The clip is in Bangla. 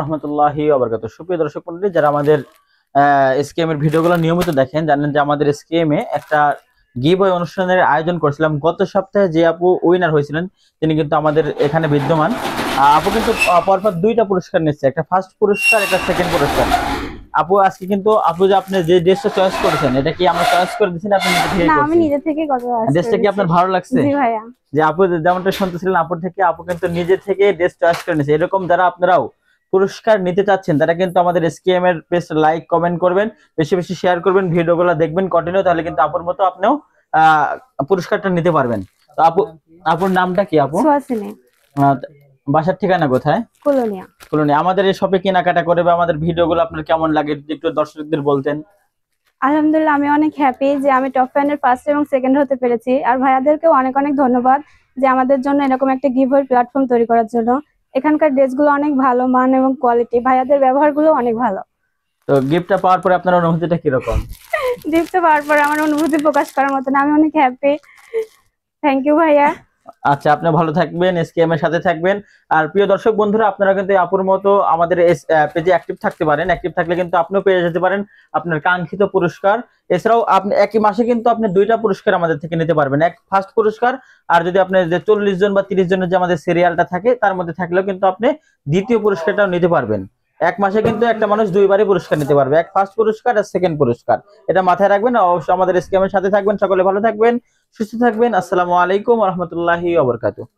রহমতুল্লাহি ওয়া বারাকাতুহু। সুপ্রিয় দর্শক মণ্ডলী, যারা আমাদের এসকেএম এর ভিডিওগুলো নিয়মিত দেখেন জানেন যে আমাদের এসকেএম এ একটা গিভঅ্যাওয়ে অনুষ্ঠানের আয়োজন করেছিলাম। গত সপ্তাহে যে আপু উইনার হয়েছিলেন তিনি কিন্তু আমাদের এখানে বিদ্যমান। আপু কিন্তু পরপর দুইটা পুরস্কার নিচ্ছে, একটা ফার্স্ট পুরস্কার, একটা সেকেন্ড পুরস্কার। আপু আজকে কিন্তু আপু যে আপনি যে ড্রেসটা চয়েস করেছেন এটা কি আমরা চয়েস করে দিয়েছি না আপনি নিজে থেকে না, করেছেন? আমি নিজে থেকে কত ড্রেসটা কি আপনার ভালো লাগছে? জি ভাইয়া। যে আপু যেমনটা শুনতেছিলেন আপুর থেকে, আপু কিন্তু নিজে থেকে ড্রেস চয়েস করে নিয়েছে। এরকম যারা আপনারাও পুরস্কার নিতে চাচ্ছেন তারা কিন্তু আমাদের এসকেএম এর পেজ লাইক কমেন্ট করবেন, বেশি বেশি শেয়ার করবেন, ভিডিওগুলো দেখবেন কন্টিনিউ, তাহলে কিন্তু আপুর মতো আপনিও পুরস্কারটা নিতে পারবেন। তো আপুর নামটা কি আপু? সুহাসিনী। বাসার ঠিকানা কোথায়? কলোনিয়া। কলোনি। আমাদের এই শপে কেনাকাটা করে বা আমাদের ভিডিওগুলো আপনার কেমন লাগে একটু দর্শকদের বলতেন। আলহামদুলিল্লাহ, আমি অনেক হ্যাপি যে আমি টপ 10 এর ফার্স্ট এবং সেকেন্ড হতে পেরেছি। আর ভাইয়াদেরকেও অনেক অনেক ধন্যবাদ যে আমাদের জন্য এরকম একটা গিভঅ্যাওয়ে প্ল্যাটফর্ম তৈরি করার জন্য। এখানকার ড্রেসগুলো অনেক ভালো মান এবং কোয়ালিটি, ভাইয়াদের ব্যবহারগুলো অনেক ভালো। তো গিফটটা পাওয়ার পরে আপনার অনুভূতিটা কিরকম? গিফটটা পাওয়ার পর আমার অনুভূতি প্রকাশ করার মতো না, আমি অনেক হ্যাপি। থ্যাংক ইউ ভাইয়া। আচ্ছা, আপনি ভালো থাকবেন, এসকেএম এর সাথে থাকবেন। আর প্রিয় দর্শক বন্ধুরা, আপনারা কিন্তু আপুর মতো আমাদের পেজে অ্যাক্টিভ থাকতে পারেন। অ্যাক্টিভ থাকলে কিন্তু আপনিও পেয়ে যেতে পারেন আপনার কাঙ্ক্ষিত পুরস্কার। এছাড়াও আপনি একই মাসে কিন্তু আপনি দুইটা পুরস্কার আমাদের থেকে নিতে পারবেন, এক ফার্স্ট পুরস্কার, আর যদি আপনি যে 40 জন বা 30 জনের যে আমাদের সিরিয়ালটা থাকে তার মধ্যে থাকলেও কিন্তু আপনি দ্বিতীয় পুরস্কারটাও নিতে পারবেন। এক মাসে কিন্তু একটা মানুষ দুইবারই পুরস্কার নিতে পারবে, এক ফার্স্ট পুরস্কার আর সেকেন্ড পুরস্কার। এটা মাথায় রাখবেন। অবশ্যই আমাদের এসকেএম এর সাথে থাকবেন। সকলে ভালো থাকবেন, সুস্থ থাকবেন। আসসালামু আলাইকুম ওয়া রাহমাতুল্লাহি ওয়া বারাকাতুহু।